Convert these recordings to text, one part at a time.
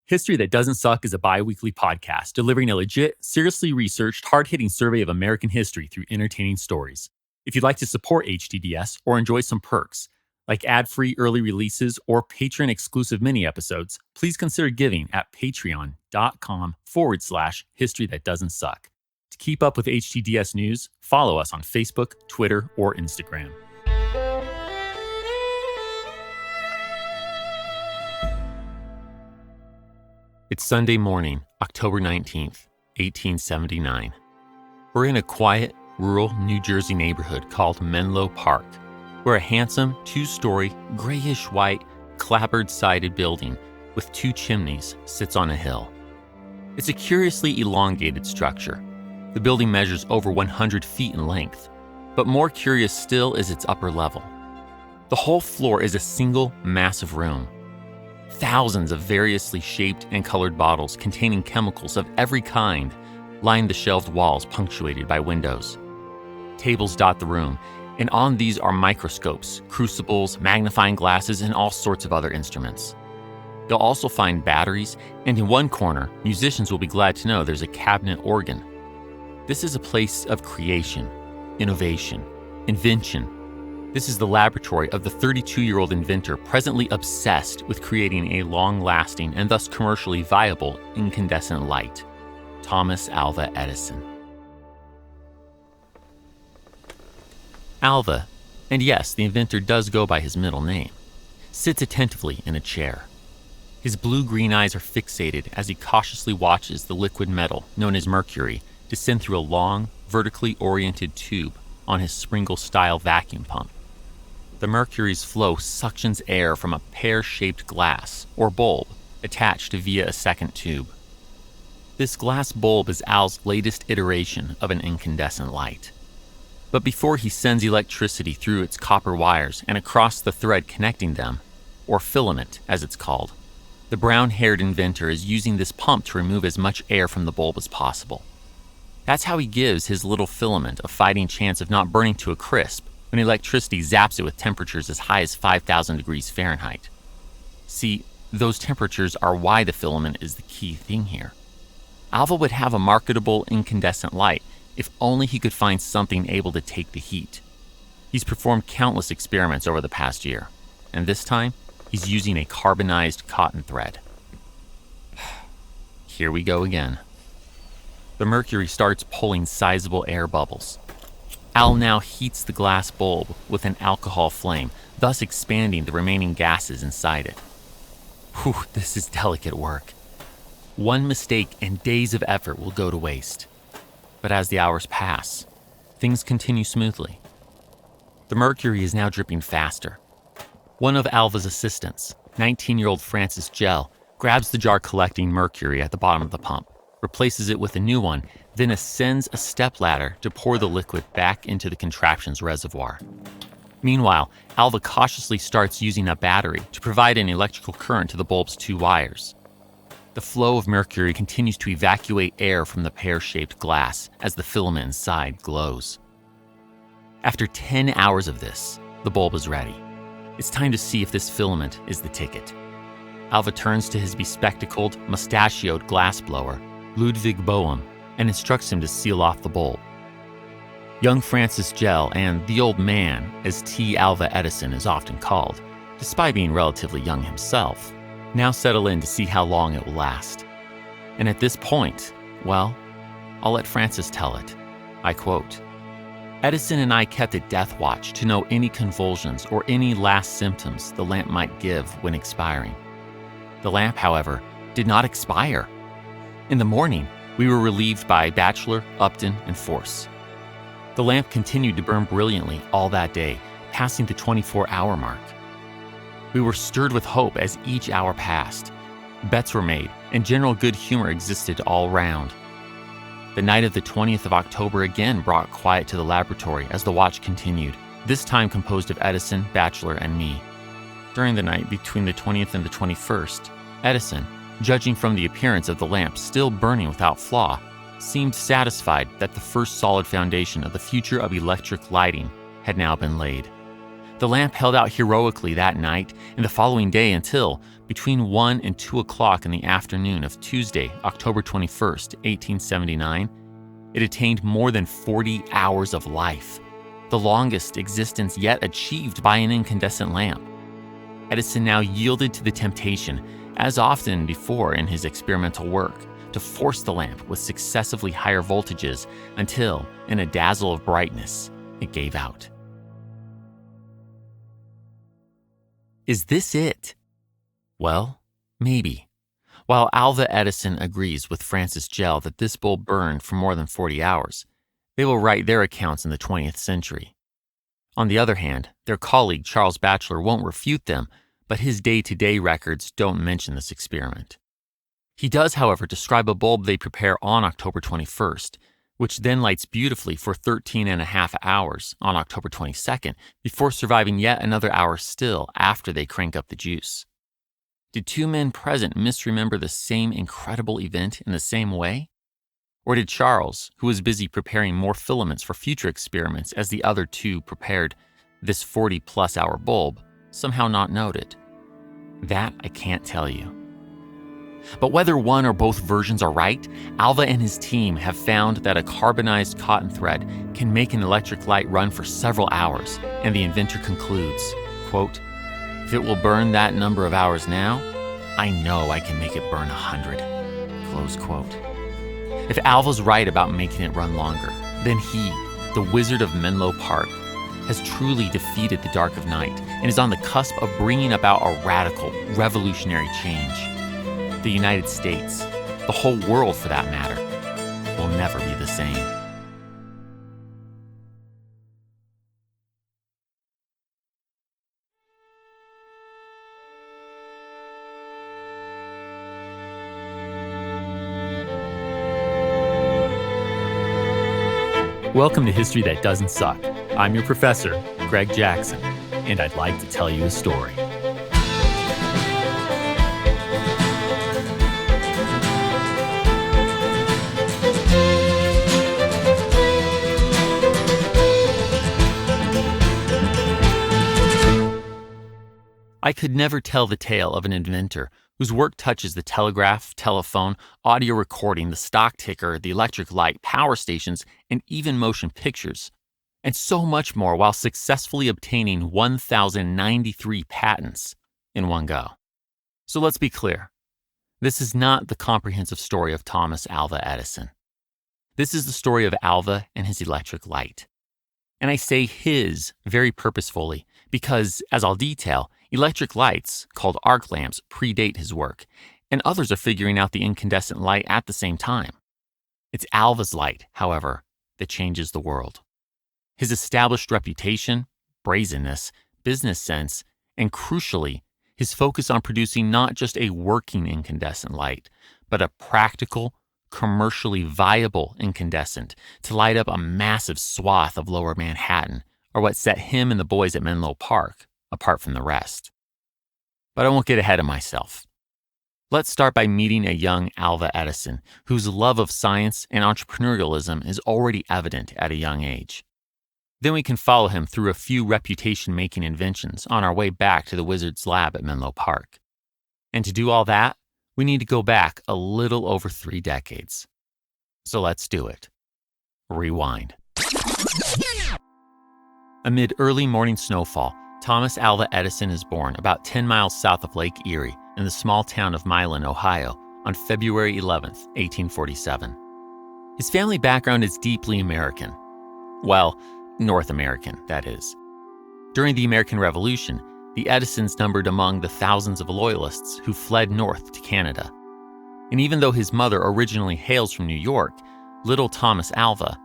History That Doesn't Suck is a bi-weekly podcast delivering a legit, seriously researched, hard-hitting survey of American history through entertaining stories. If you'd like to support HTDS or enjoy some perks, like ad-free early releases or patron-exclusive mini-episodes, please consider giving at patreon.com/History That Doesn't Suck. To keep up with HTDS news, follow us on Facebook, Twitter, or Instagram. It's Sunday morning, October 19th, 1879. We're in a quiet, rural New Jersey neighborhood called Menlo Park, where a handsome, two-story, grayish-white, clapboard-sided building with two chimneys sits on a hill. It's a curiously elongated structure. The building measures over 100 feet in length, but more curious still is its upper level. The whole floor is a single, massive room. Thousands of variously shaped and colored bottles containing chemicals of every kind line the shelved walls punctuated by windows. Tables dot the room, and on these are microscopes, crucibles, magnifying glasses, and all sorts of other instruments. You'll also find batteries, and in one corner, musicians will be glad to know there's a cabinet organ. This is a place of creation, innovation, invention. This is the laboratory of the 32-year-old inventor presently obsessed with creating a long-lasting and thus commercially viable incandescent light, Thomas Alva Edison. Alva, and yes, the inventor does go by his middle name, sits attentively in a chair. His blue-green eyes are fixated as he cautiously watches the liquid metal, known as mercury, descend through a long, vertically oriented tube on his Springle-style vacuum pump. The mercury's flow suctions air from a pear-shaped glass, or bulb, attached via a second tube. This glass bulb is Al's latest iteration of an incandescent light. But before he sends electricity through its copper wires and across the thread connecting them, or filament as it's called, the brown-haired inventor is using this pump to remove as much air from the bulb as possible. That's how he gives his little filament a fighting chance of not burning to a crisp when electricity zaps it with temperatures as high as 5,000 degrees Fahrenheit. See, those temperatures are why the filament is the key thing here. Alva would have a marketable incandescent light if only he could find something able to take the heat. He's performed countless experiments over the past year, and this time, he's using a carbonized cotton thread. Here we go again. The mercury starts pulling sizable air bubbles. Al now heats the glass bulb with an alcohol flame, thus expanding the remaining gases inside it. Whew, this is delicate work. One mistake and days of effort will go to waste. But as the hours pass, things continue smoothly. The mercury is now dripping faster. One of Alva's assistants, 19-year-old Francis Gell, grabs the jar collecting mercury at the bottom of the pump, replaces it with a new one, then ascends a stepladder to pour the liquid back into the contraption's reservoir. Meanwhile, Alva cautiously starts using a battery to provide an electrical current to the bulb's two wires. The flow of mercury continues to evacuate air from the pear-shaped glass as the filament inside glows. After 10 hours of this, the bulb is ready. It's time to see if this filament is the ticket. Alva turns to his bespectacled, mustachioed glassblower, Ludwig Boehm, and instructs him to seal off the bulb. Young Francis Gell, and the old man, as T. Alva Edison is often called, despite being relatively young himself, now settle in to see how long it will last. And at this point, well, I'll let Francis tell it. I quote, "Edison and I kept a death watch to know any convulsions or any last symptoms the lamp might give when expiring. The lamp, however, did not expire. In the morning, we were relieved by Batchelor, Upton, and Force. The lamp continued to burn brilliantly all that day, passing the 24-hour mark. We were stirred with hope as each hour passed. Bets were made, and general good humor existed all round. The night of the 20th of October again brought quiet to the laboratory as the watch continued, this time composed of Edison, Batchelor, and me. During the night between the 20th and the 21st, Edison, judging from the appearance of the lamp still burning without flaw, seemed satisfied that the first solid foundation of the future of electric lighting had now been laid. The lamp held out heroically that night and the following day until, between 1 and 2 o'clock in the afternoon of Tuesday, October 21st, 1879, it attained more than 40 hours of life, the longest existence yet achieved by an incandescent lamp. Edison now yielded to the temptation, as often before in his experimental work, to force the lamp with successively higher voltages until, in a dazzle of brightness, it gave out. Is this it? Well, maybe. While Alva Edison agrees with Francis Gell that this bulb burned for more than 40 hours, they will write their accounts in the 20th century. On the other hand, their colleague Charles Batchelor won't refute them, but his day-to-day records don't mention this experiment. He does, however, describe a bulb they prepare on October 21st, which then lights beautifully for 13 and a half hours on October 22nd, before surviving yet another hour still after they crank up the juice. Did two men present misremember the same incredible event in the same way? Or did Charles, who was busy preparing more filaments for future experiments as the other two prepared this 40-plus hour bulb, somehow not note it? That I can't tell you. But whether one or both versions are right, Alva and his team have found that a carbonized cotton thread can make an electric light run for several hours, and the inventor concludes, quote, "If it will burn that number of hours now, I know I can make it burn 100, close quote. If Alva's right about making it run longer, then he, the Wizard of Menlo Park, has truly defeated the dark of night and is on the cusp of bringing about a radical, revolutionary change. The United States, the whole world for that matter, will never be the same." Welcome to History That Doesn't Suck. I'm your professor, Greg Jackson, and I'd like to tell you a story. I could never tell the tale of an inventor whose work touches the telegraph, telephone, audio recording, the stock ticker, the electric light, power stations, and even motion pictures, and so much more while successfully obtaining 1,093 patents in one go. So let's be clear. This is not the comprehensive story of Thomas Alva Edison. This is the story of Alva and his electric light. And I say his very purposefully because, as I'll detail, electric lights, called arc lamps, predate his work, and others are figuring out the incandescent light at the same time. It's Alva's light, however, that changes the world. His established reputation, brazenness, business sense, and crucially, his focus on producing not just a working incandescent light, but a practical, commercially viable incandescent to light up a massive swath of lower Manhattan, are what set him and the boys at Menlo Park apart from the rest. But I won't get ahead of myself. Let's start by meeting a young Alva Edison, whose love of science and entrepreneurialism is already evident at a young age. Then we can follow him through a few reputation-making inventions on our way back to the wizard's lab at Menlo Park. And to do all that, we need to go back a little over 3 decades. So let's do it. Rewind. Amid early morning snowfall, Thomas Alva Edison is born about 10 miles south of Lake Erie in the small town of Milan, Ohio, on February 11, 1847. His family background is deeply American. Well, North American, that is. During the American Revolution, the Edisons numbered among the thousands of loyalists who fled north to Canada. And even though his mother originally hails from New York, little Thomas Alva,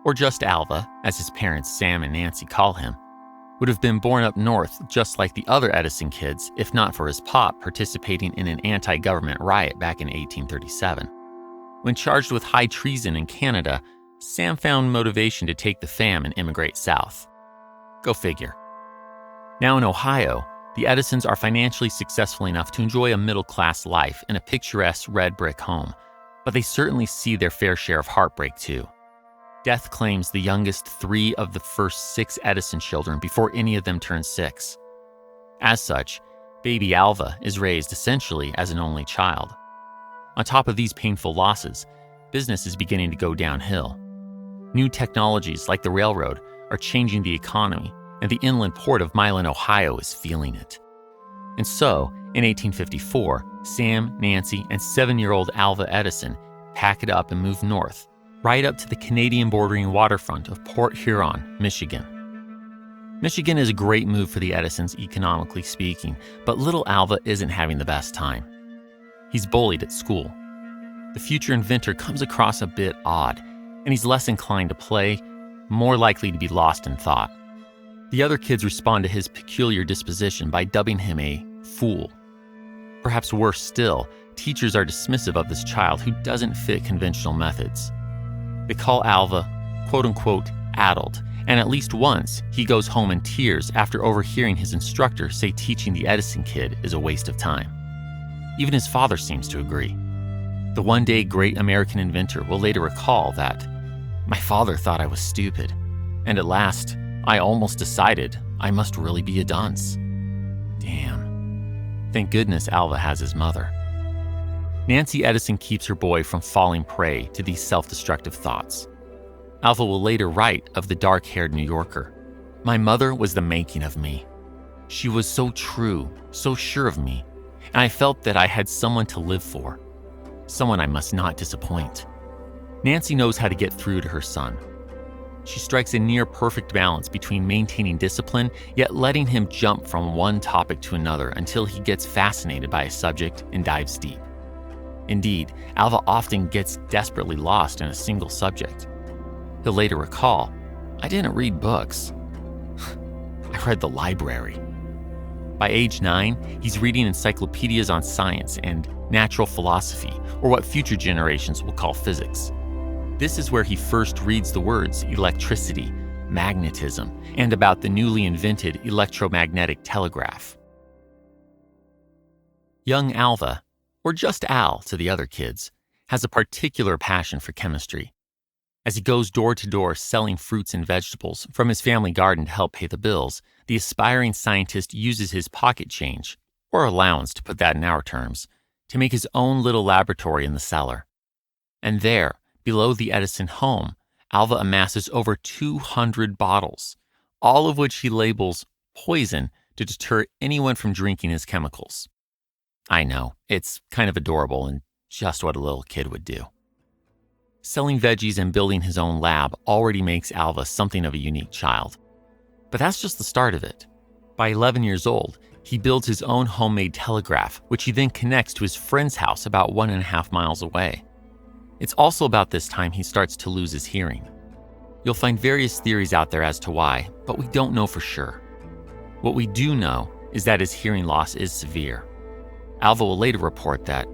or just Alva, as his parents Sam and Nancy call him, would have been born up north just like the other Edison kids if not for his pop participating in an anti-government riot back in 1837. When charged with high treason in Canada, Sam found motivation to take the fam and immigrate south. Go figure. Now in Ohio, the Edisons are financially successful enough to enjoy a middle-class life in a picturesque red brick home, but they certainly see their fair share of heartbreak too. Death claims the youngest 3 of the first 6 Edison children before any of them turn 6. As such, baby Alva is raised essentially as an only child. On top of these painful losses, business is beginning to go downhill. New technologies like the railroad are changing the economy, and the inland port of Milan, Ohio is feeling it. And so, in 1854, Sam, Nancy, and 7-year-old Alva Edison pack it up and move north, right up to the Canadian bordering waterfront of Port Huron, Michigan. Michigan is a great move for the Edisons, economically speaking, but little Alva isn't having the best time. He's bullied at school. The future inventor comes across a bit odd, and he's less inclined to play, more likely to be lost in thought. The other kids respond to his peculiar disposition by dubbing him a fool. Perhaps worse still, teachers are dismissive of this child who doesn't fit conventional methods. They call Alva, quote-unquote, addled, and at least once he goes home in tears after overhearing his instructor say teaching the Edison kid is a waste of time. Even his father seems to agree. The one-day great American inventor will later recall that, "My father thought I was stupid, and at last, I almost decided I must really be a dunce." Damn. Thank goodness Alva has his mother. Nancy Edison keeps her boy from falling prey to these self-destructive thoughts. Alva will later write of the dark-haired New Yorker, "My mother was the making of me. She was so true, so sure of me, and I felt that I had someone to live for, someone I must not disappoint." Nancy knows how to get through to her son. She strikes a near-perfect balance between maintaining discipline, yet letting him jump from one topic to another until he gets fascinated by a subject and dives deep. Indeed, Alva often gets desperately lost in a single subject. He'll later recall, "I didn't read books. I read the library." By age 9, he's reading encyclopedias on science and natural philosophy, or what future generations will call physics. This is where he first reads the words electricity, magnetism, and about the newly invented electromagnetic telegraph. Young Alva, or just Al to the other kids, has a particular passion for chemistry. As he goes door to door selling fruits and vegetables from his family garden to help pay the bills, the aspiring scientist uses his pocket change, or allowance to put that in our terms, to make his own little laboratory in the cellar. And there, below the Edison home, Alva amasses over 200 bottles, all of which he labels poison to deter anyone from drinking his chemicals. I know, it's kind of adorable and just what a little kid would do. Selling veggies and building his own lab already makes Alva something of a unique child. But that's just the start of it. By 11 years old, he builds his own homemade telegraph, which he then connects to his friend's house about 1.5 miles away. It's also about this time he starts to lose his hearing. You'll find various theories out there as to why, but we don't know for sure. What we do know is that his hearing loss is severe. Alva will later report that,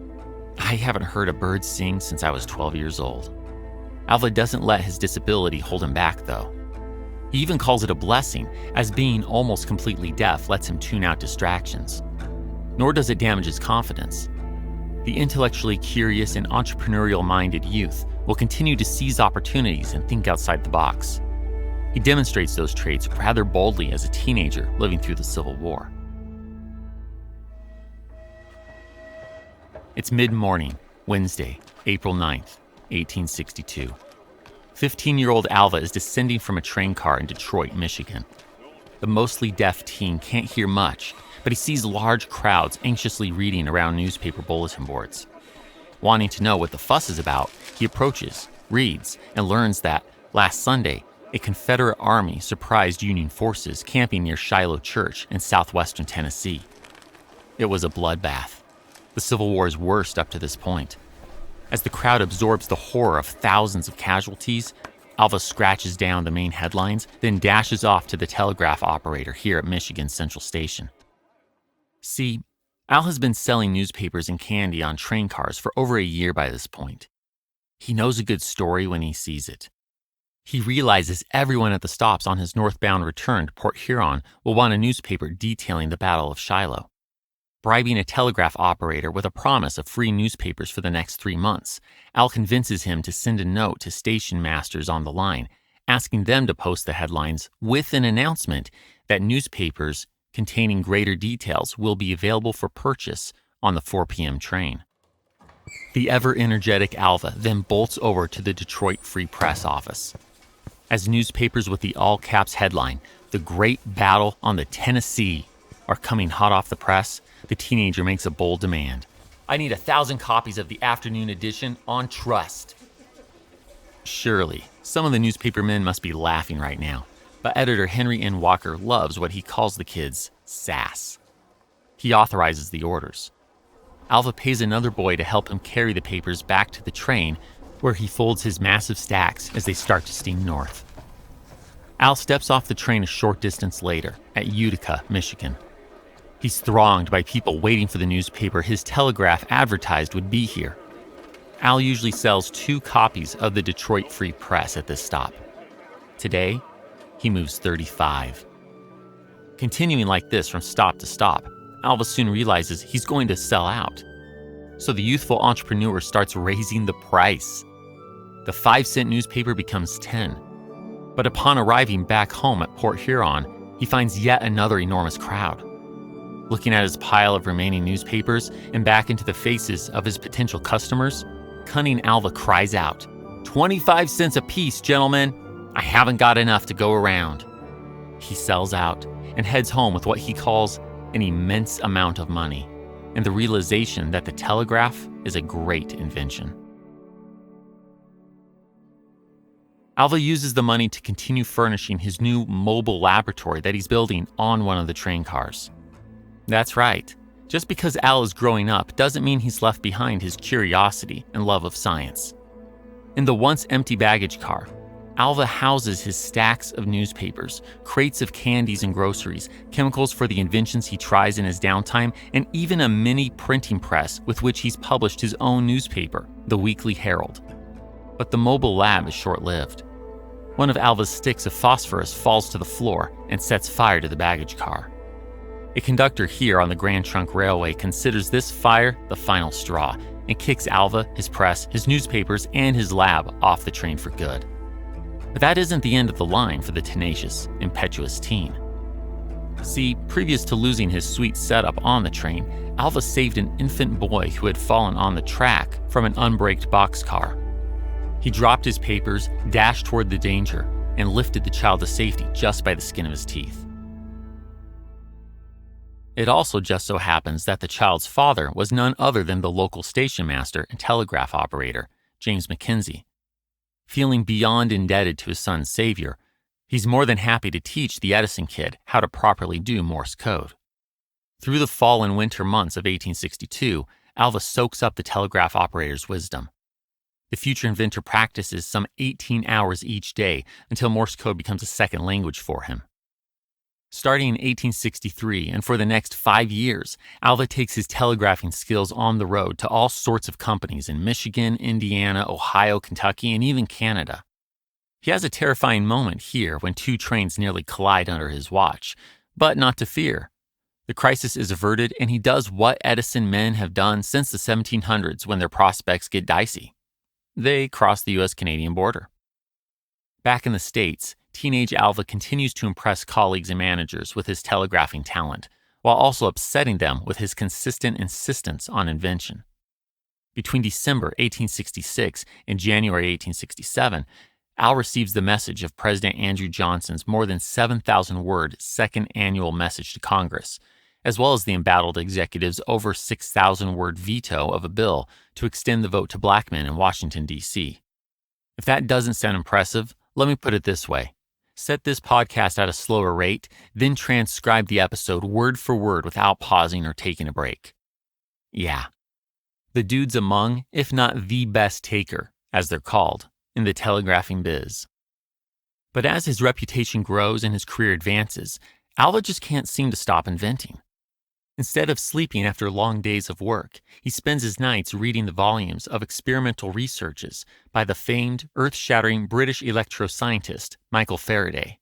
"I haven't heard a bird sing since I was 12 years old." Alva doesn't let his disability hold him back, though. He even calls it a blessing, as being almost completely deaf lets him tune out distractions. Nor does it damage his confidence. The intellectually curious and entrepreneurial-minded youth will continue to seize opportunities and think outside the box. He demonstrates those traits rather boldly as a teenager living through the Civil War. It's mid-morning, Wednesday, April 9th, 1862. 15-year-old Alva is descending from a train car in Detroit, Michigan. The mostly deaf teen can't hear much, but he sees large crowds anxiously reading around newspaper bulletin boards. Wanting to know what the fuss is about, he approaches, reads, and learns that, last Sunday, a Confederate army surprised Union forces camping near Shiloh Church in southwestern Tennessee. It was a bloodbath, the Civil War's worst up to this point. As the crowd absorbs the horror of thousands of casualties, Alva scratches down the main headlines, then dashes off to the telegraph operator here at Michigan's Central Station. See, Al has been selling newspapers and candy on train cars for over a year by this point. He knows a good story when he sees it. He realizes everyone at the stops on his northbound return to Port Huron will want a newspaper detailing the Battle of Shiloh. Bribing a telegraph operator with a promise of free newspapers for the next 3 months, Al convinces him to send a note to station masters on the line, asking them to post the headlines with an announcement that newspapers containing greater details will be available for purchase on the 4 p.m. train. The ever-energetic Alva then bolts over to the Detroit Free Press office. As newspapers with the all-caps headline, "The Great Battle on the Tennessee," are coming hot off the press, the teenager makes a bold demand. "I need 1,000 copies of the afternoon edition on trust." Surely, some of the newspaper men must be laughing right now, but editor Henry N. Walker loves what he calls the kids sass. He authorizes the orders. Alva pays another boy to help him carry the papers back to the train, where he folds his massive stacks as they start to steam north. Al steps off the train a short distance later, at Utica, Michigan. He's thronged by people waiting for the newspaper his telegraph advertised would be here. Al usually sells 2 copies of the Detroit Free Press at this stop. Today, he moves 35. Continuing like this from stop to stop, Alva soon realizes he's going to sell out. So the youthful entrepreneur starts raising the price. The 5-cent newspaper becomes 10. But upon arriving back home at Port Huron, he finds yet another enormous crowd. Looking at his pile of remaining newspapers and back into the faces of his potential customers, cunning Alva cries out, "25 cents apiece, gentlemen. I haven't got enough to go around." He sells out and heads home with what he calls an immense amount of money and the realization that the telegraph is a great invention. Alva uses the money to continue furnishing his new mobile laboratory that he's building on one of the train cars. That's right. Just because Al is growing up doesn't mean he's left behind his curiosity and love of science. In the once empty baggage car, Alva houses his stacks of newspapers, crates of candies and groceries, chemicals for the inventions he tries in his downtime, and even a mini printing press with which he's published his own newspaper, the Weekly Herald. But the mobile lab is short-lived. One of Alva's sticks of phosphorus falls to the floor and sets fire to the baggage car. A conductor here on the Grand Trunk Railway considers this fire the final straw and kicks Alva, his press, his newspapers, and his lab off the train for good. But that isn't the end of the line for the tenacious, impetuous teen. See, previous to losing his sweet setup on the train, Alva saved an infant boy who had fallen on the track from an unbraked boxcar. He dropped his papers, dashed toward the danger, and lifted the child to safety just by the skin of his teeth. It also just so happens that the child's father was none other than the local station master and telegraph operator, James Mackenzie. Feeling beyond indebted to his son's savior, he's more than happy to teach the Edison kid how to properly do Morse code. Through the fall and winter months of 1862, Alva soaks up the telegraph operator's wisdom. The future inventor practices some 18 hours each day until Morse code becomes a second language for him. Starting in 1863 and for the next 5 years, Alva takes his telegraphing skills on the road to all sorts of companies in Michigan, Indiana, Ohio, Kentucky, and even Canada. He has a terrifying moment here when 2 trains nearly collide under his watch, but not to fear. The crisis is averted and he does what Edison men have done since the 1700s when their prospects get dicey. They cross the U.S.-Canadian border. Back in the States, teenage Alva continues to impress colleagues and managers with his telegraphing talent, while also upsetting them with his consistent insistence on invention. Between December 1866 and January 1867, Al receives the message of President Andrew Johnson's more than 7,000-word second annual message to Congress, as well as the embattled executive's over 6,000-word veto of a bill to extend the vote to black men in Washington, D.C. If that doesn't sound impressive, let me put it this way. Set this podcast at a slower rate, then transcribe the episode word for word without pausing or taking a break. Yeah, the dude's among, if not the best taker, as they're called, in the telegraphing biz. But as his reputation grows and his career advances, Alva just can't seem to stop inventing. Instead of sleeping after long days of work, he spends his nights reading the volumes of experimental researches by the famed, earth-shattering British electroscientist Michael Faraday.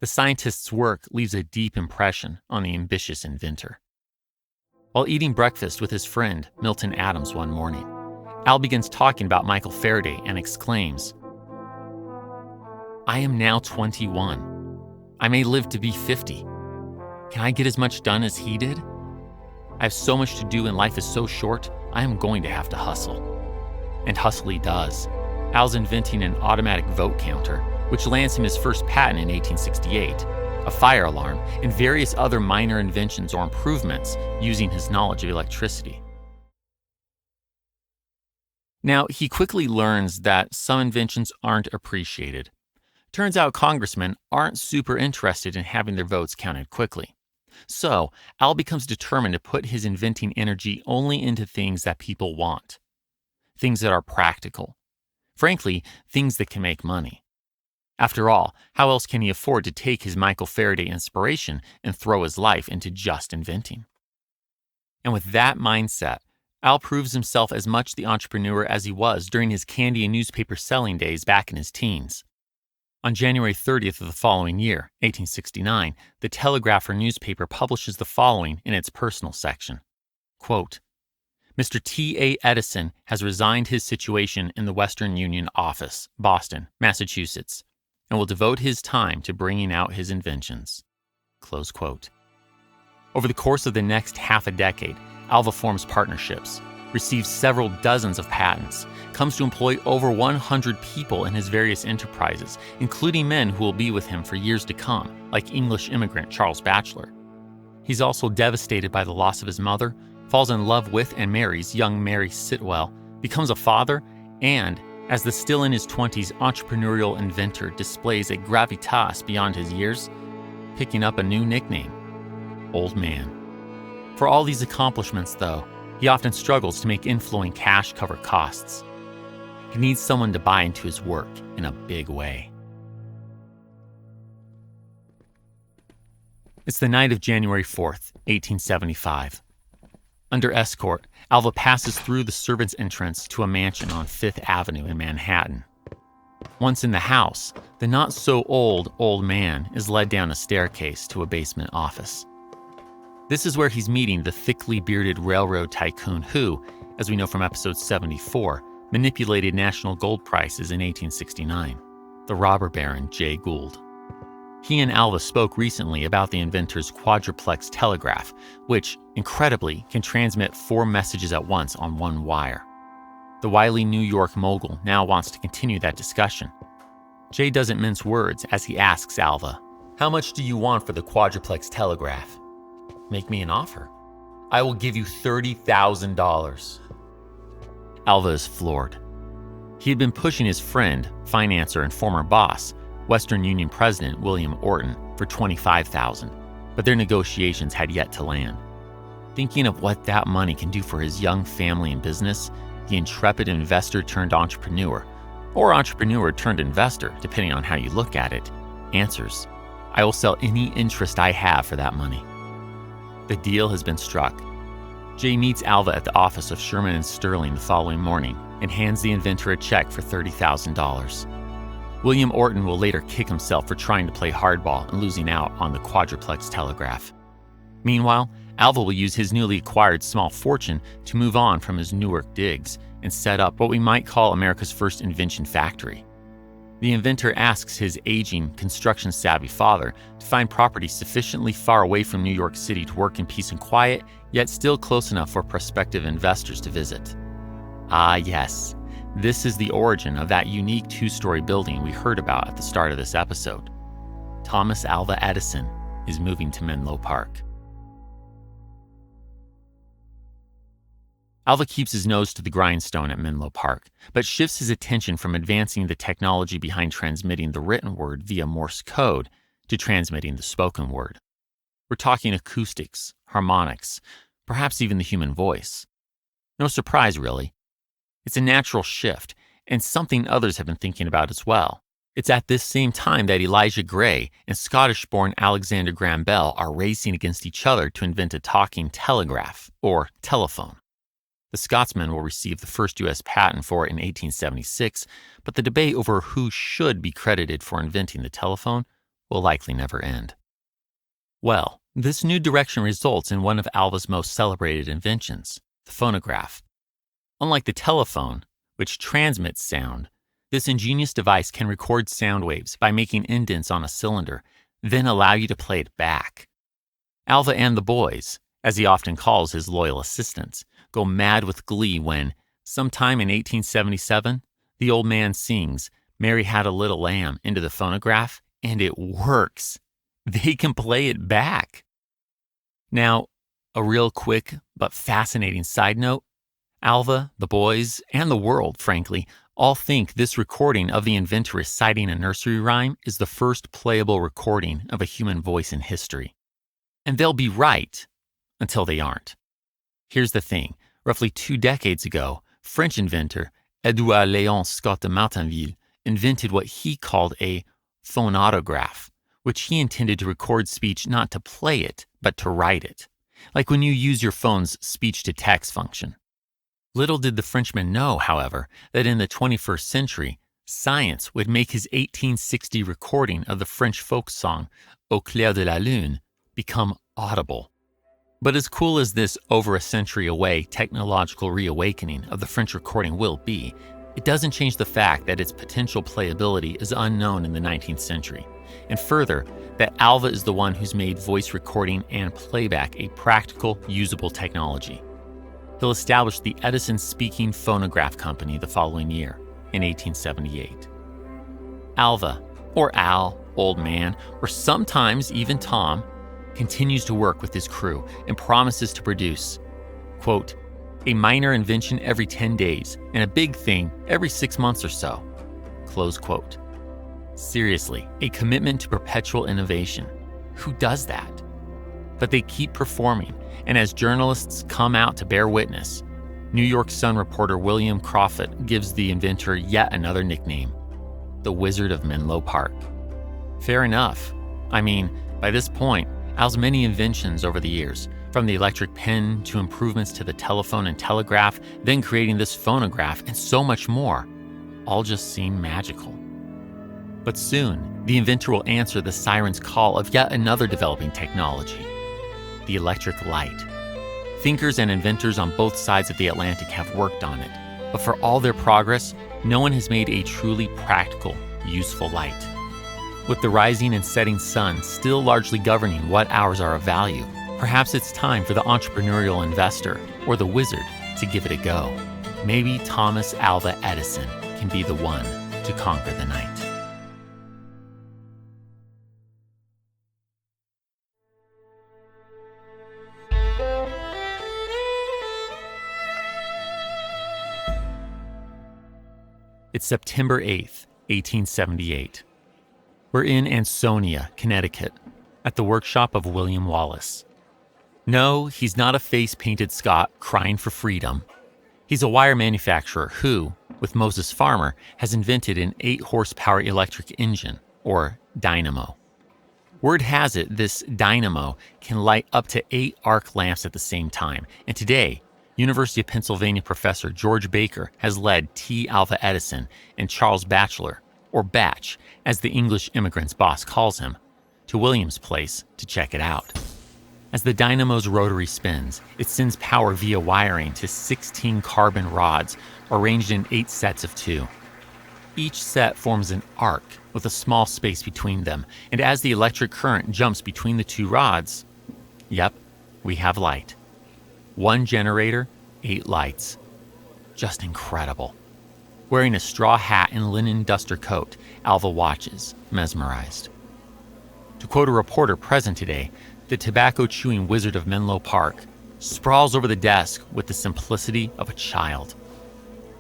The scientist's work leaves a deep impression on the ambitious inventor. While eating breakfast with his friend, Milton Adams, one morning, Al begins talking about Michael Faraday and exclaims, "I am now 21. I may live to be 50. Can I get as much done as he did? I have so much to do and life is so short, I am going to have to hustle." And hustle he does. Al's inventing an automatic vote counter, which lands him his first patent in 1868, a fire alarm, and various other minor inventions or improvements using his knowledge of electricity. Now, he quickly learns that some inventions aren't appreciated. Turns out congressmen aren't super interested in having their votes counted quickly. So, Al becomes determined to put his inventing energy only into things that people want. Things that are practical. Frankly, things that can make money. After all, how else can he afford to take his Michael Faraday inspiration and throw his life into just inventing? And with that mindset, Al proves himself as much the entrepreneur as he was during his candy and newspaper selling days back in his teens. On January 30th of the following year, 1869, the Telegrapher newspaper publishes the following in its personal section. Quote, "Mr. T.A. Edison has resigned his situation in the Western Union office, Boston, Massachusetts, and will devote his time to bringing out his inventions." Close quote. Over the course of the next half a decade, Alva forms partnerships, receives several dozens of patents, comes to employ over 100 people in his various enterprises, including men who will be with him for years to come, like English immigrant Charles Batchelor. He's also devastated by the loss of his mother, falls in love with and marries young Mary Sitwell, becomes a father, and, as the still in his 20s entrepreneurial inventor displays a gravitas beyond his years, picking up a new nickname, Old Man. For all these accomplishments, though, he often struggles to make inflowing cash cover costs. He needs someone to buy into his work in a big way. It's the night of January 4th, 1875. Under escort, Alva passes through the servants' entrance to a mansion on 5th Avenue in Manhattan. Once in the house, the not-so-old man is led down a staircase to a basement office. This is where he's meeting the thickly bearded railroad tycoon who, as we know from episode 74, manipulated national gold prices in 1869, the robber baron Jay Gould. He and Alva spoke recently about the inventor's quadruplex telegraph, which, incredibly, can transmit 4 messages at once on one wire. The wily New York mogul now wants to continue that discussion. Jay doesn't mince words as he asks Alva, "How much do you want for the quadruplex telegraph?" "Make me an offer." "I will give you $30,000. Alva is floored. He had been pushing his friend, financier, and former boss, Western Union President William Orton, for $25,000, but their negotiations had yet to land. Thinking of what that money can do for his young family and business, the intrepid investor turned entrepreneur, or entrepreneur turned investor, depending on how you look at it, answers, "I will sell any interest I have for that money." The deal has been struck. Jay meets Alva at the office of Sherman and Sterling the following morning and hands the inventor a check for $30,000. William Orton will later kick himself for trying to play hardball and losing out on the quadruplex telegraph. Meanwhile, Alva will use his newly acquired small fortune to move on from his Newark digs and set up what we might call America's first invention factory. The inventor asks his aging, construction-savvy father to find property sufficiently far away from New York City to work in peace and quiet, yet still close enough for prospective investors to visit. Ah, yes, this is the origin of that unique 2-story building we heard about at the start of this episode. Thomas Alva Edison is moving to Menlo Park. Alva keeps his nose to the grindstone at Menlo Park, but shifts his attention from advancing the technology behind transmitting the written word via Morse code to transmitting the spoken word. We're talking acoustics, harmonics, perhaps even the human voice. No surprise, really. It's a natural shift, and something others have been thinking about as well. It's at this same time that Elijah Gray and Scottish-born Alexander Graham Bell are racing against each other to invent a talking telegraph, or telephone. The Scotsman will receive the first U.S. patent for it in 1876, but the debate over who should be credited for inventing the telephone will likely never end. Well, This new direction results in one of Alva's most celebrated inventions, the phonograph. Unlike the telephone, which transmits sound, this ingenious device can record sound waves by making indents on a cylinder, then allow you to play it back. Alva and the boys, as he often calls his loyal assistants, go mad with glee when, sometime in 1877, the old man sings "Mary Had a Little Lamb" into the phonograph, and it works. They can play it back. Now, a real quick but fascinating side note, Alva, the boys, and the world, frankly, all think this recording of the inventor reciting a nursery rhyme is the first playable recording of a human voice in history. And they'll be right, until they aren't. Here's the thing. Roughly 2 decades ago, French inventor Edouard Léon Scott de Martinville invented what he called a phonautograph, which he intended to record speech not to play it, but to write it, like when you use your phone's speech-to-text function. Little did the Frenchman know, however, that in the 21st century, science would make his 1860 recording of the French folk song Au clair de la lune become audible. But as cool as this over a century away technological reawakening of the French recording will be, it doesn't change the fact that its potential playability is unknown in the 19th century, and further, that Alva is the one who's made voice recording and playback a practical, usable technology. He'll establish the Edison Speaking Phonograph Company the following year, in 1878. Alva, or Al, Old Man, or sometimes even Tom, continues to work with his crew and promises to produce, quote, a minor invention every 10 days and a big thing every 6 months or so, close quote. Seriously, a commitment to perpetual innovation. Who does that? But they keep performing, and as journalists come out to bear witness, New York Sun reporter William Crawford gives the inventor yet another nickname, the Wizard of Menlo Park. Fair enough. I mean, by this point, Al's many inventions over the years, from the electric pen to improvements to the telephone and telegraph, then creating this phonograph and so much more, all just seem magical. But soon, the inventor will answer the siren's call of yet another developing technology, the electric light. Thinkers and inventors on both sides of the Atlantic have worked on it, but for all their progress, no one has made a truly practical, useful light. With the rising and setting sun still largely governing what hours are of value, perhaps it's time for the entrepreneurial investor or the wizard to give it a go. Maybe Thomas Alva Edison can be the one to conquer the night. It's September 8th, 1878. We're in Ansonia, Connecticut, at the workshop of William Wallace. No, he's not a face-painted Scot crying for freedom. He's a wire manufacturer who, with Moses Farmer, has invented an 8-horsepower electric engine, or dynamo. Word has it this dynamo can light up to 8 arc lamps at the same time, and today, University of Pennsylvania professor George Baker has led T. Alva Edison and Charles Batchelor, or Batch, as the English immigrant's boss calls him, to William's place to check it out. As the dynamo's rotary spins, it sends power via wiring to 16 carbon rods arranged in 8 sets of 2. Each set forms an arc with a small space between them, and as the electric current jumps between the 2 rods, yep, we have light. 1 generator, 8 lights. Just incredible. Wearing a straw hat and linen duster coat, Alva watches, mesmerized. To quote a reporter present today, the tobacco-chewing wizard of Menlo Park sprawls over the desk with the simplicity of a child.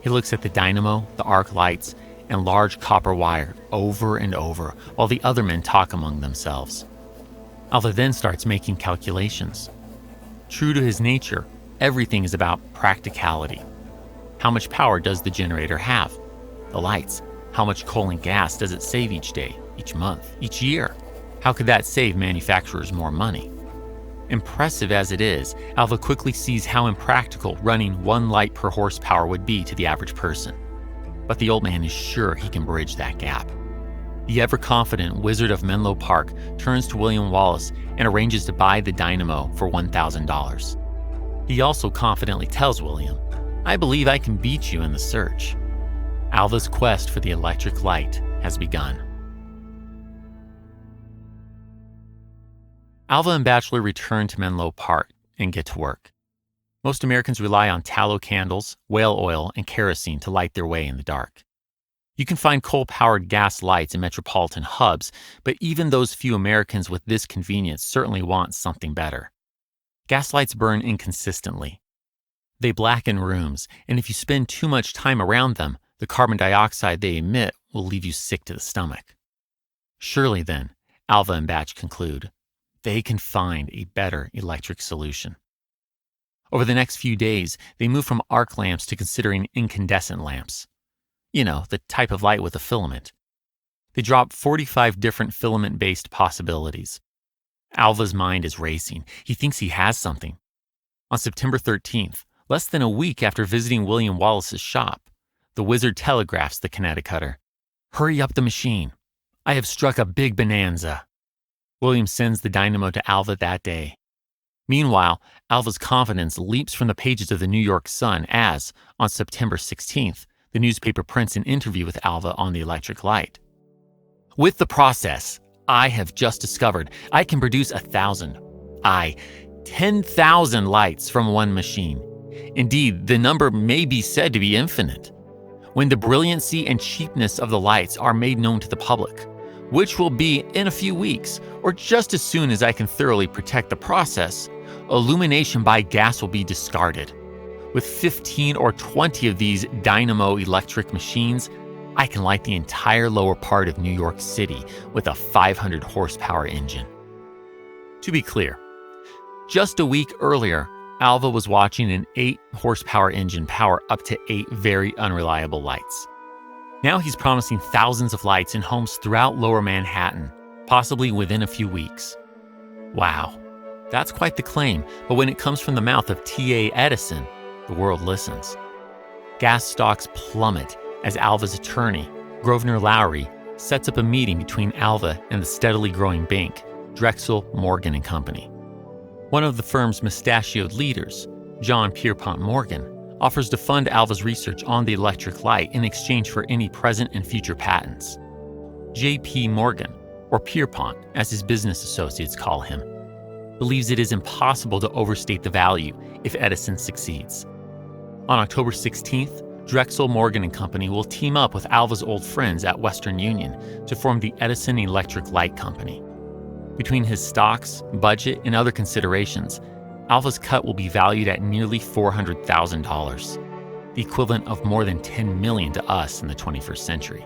He looks at the dynamo, the arc lights, and large copper wire over and over while the other men talk among themselves. Alva then starts making calculations. True to his nature, everything is about practicality. How much power does the generator have? The lights. How much coal and gas does it save each day, each month, each year? How could that save manufacturers more money? Impressive as it is, Alva quickly sees how impractical running 1 light per horsepower would be to the average person. But the old man is sure he can bridge that gap. The ever-confident Wizard of Menlo Park turns to William Wallace and arranges to buy the dynamo for $1,000. He also confidently tells William, "I believe I can beat you in the search." Alva's quest for the electric light has begun. Alva and Batchelor return to Menlo Park and get to work. Most Americans rely on tallow candles, whale oil, and kerosene to light their way in the dark. You can find coal-powered gas lights in metropolitan hubs, but even those few Americans with this convenience certainly want something better. Gas lights burn inconsistently. They blacken rooms, and if you spend too much time around them, the carbon dioxide they emit will leave you sick to the stomach. Surely then, Alva and Batch conclude, they can find a better electric solution. Over the next few days, they move from arc lamps to considering incandescent lamps. You know, the type of light with a filament. They drop 45 different filament-based possibilities. Alva's mind is racing. He thinks he has something. On September 13th, less than a week after visiting William Wallace's shop, the wizard telegraphs the Connecticutter, "Hurry up the machine. I have struck a big bonanza." William sends the dynamo to Alva that day. Meanwhile, Alva's confidence leaps from the pages of the New York Sun as, on September 16th, the newspaper prints an interview with Alva on the electric light. "With the process I have just discovered, I can produce 10,000 lights from one machine. Indeed, the number may be said to be infinite. When the brilliancy and cheapness of the lights are made known to the public, which will be in a few weeks, or just as soon as I can thoroughly protect the process, illumination by gas will be discarded. With 15 or 20 of these dynamo electric machines, I can light the entire lower part of New York City with a 500 horsepower engine." To be clear, just a week earlier, Alva was watching an 8 horsepower engine power up to 8 very unreliable lights. Now he's promising thousands of lights in homes throughout lower Manhattan, possibly within a few weeks. Wow, that's quite the claim, but when it comes from the mouth of T.A. Edison, the world listens. Gas stocks plummet as Alva's attorney, Grosvenor Lowry, sets up a meeting between Alva and the steadily growing bank, Drexel, Morgan & Company. One of the firm's mustachioed leaders, John Pierpont Morgan, offers to fund Alva's research on the electric light in exchange for any present and future patents. J.P. Morgan, or Pierpont, as his business associates call him, believes it is impossible to overstate the value if Edison succeeds. On October 16th, Drexel, Morgan & Company will team up with Alva's old friends at Western Union to form the Edison Electric Light Company. Between his stocks, budget, and other considerations, Alva's cut will be valued at nearly $400,000, the equivalent of more than $10 million to us in the 21st century.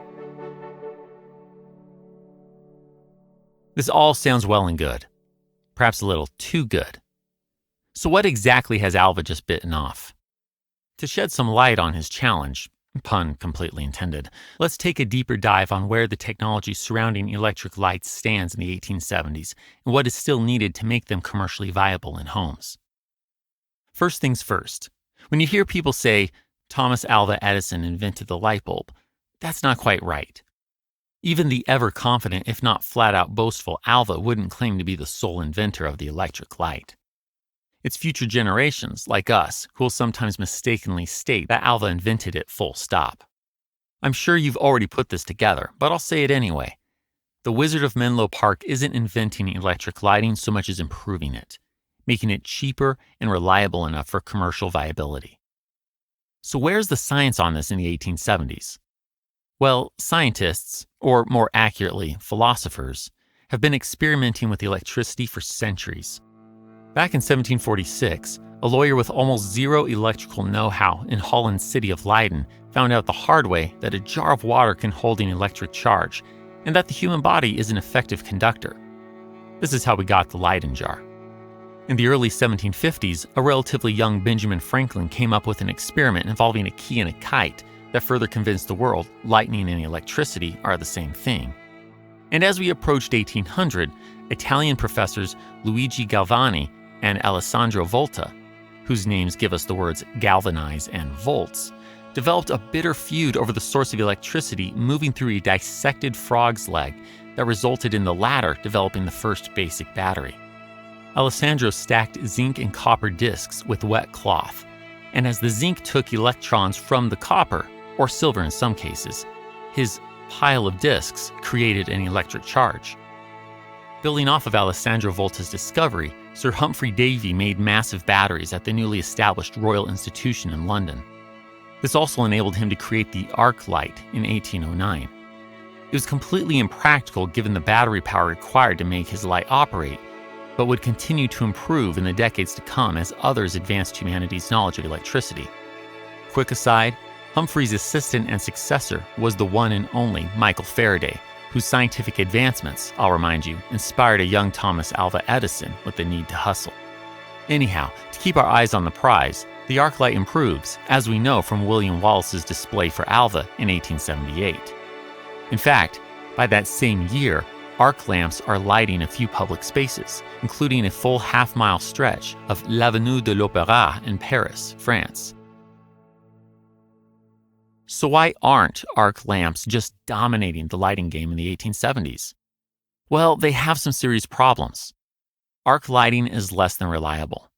This all sounds well and good, perhaps a little too good. So what exactly has Alva just bitten off? To shed some light on his challenge, pun completely intended, let's take a deeper dive on where the technology surrounding electric lights stands in the 1870s and what is still needed to make them commercially viable in homes. First things first, when you hear people say, Thomas Alva Edison invented the light bulb, that's not quite right. Even the ever-confident, if not flat-out boastful Alva wouldn't claim to be the sole inventor of the electric light. It's future generations, like us, who will sometimes mistakenly state that Alva invented it full stop. I'm sure you've already put this together, but I'll say it anyway. The Wizard of Menlo Park isn't inventing electric lighting so much as improving it, making it cheaper and reliable enough for commercial viability. So where's the science on this in the 1870s? Well, scientists, or more accurately, philosophers, have been experimenting with electricity for centuries. Back in 1746, a lawyer with almost zero electrical know-how in Holland's city of Leiden found out the hard way that a jar of water can hold an electric charge, and that the human body is an effective conductor. This is how we got the Leyden jar. In the early 1750s, a relatively young Benjamin Franklin came up with an experiment involving a key and a kite that further convinced the world lightning and electricity are the same thing. And as we approached 1800, Italian professors Luigi Galvani and Alessandro Volta, whose names give us the words galvanize and volts, developed a bitter feud over the source of electricity moving through a dissected frog's leg that resulted in the latter developing the first basic battery. Alessandro stacked zinc and copper discs with wet cloth, and as the zinc took electrons from the copper, or silver in some cases, his pile of discs created an electric charge. Building off of Alessandro Volta's discovery, Sir Humphrey Davy made massive batteries at the newly established Royal Institution in London. This also enabled him to create the arc light in 1809. It was completely impractical given the battery power required to make his light operate, but would continue to improve in the decades to come as others advanced humanity's knowledge of electricity. Quick aside, Humphrey's assistant and successor was the one and only Michael Faraday, whose scientific advancements, I'll remind you, inspired a young Thomas Alva Edison with the need to hustle. Anyhow, to keep our eyes on the prize, the arc light improves, as we know from William Wallace's display for Alva in 1878. In fact, by that same year, arc lamps are lighting a few public spaces, including a full half-mile stretch of l'Avenue de l'Opéra in Paris, France. So why aren't arc lamps just dominating the lighting game in the 1870s? Well, they have some serious problems. Arc lighting is less than reliable.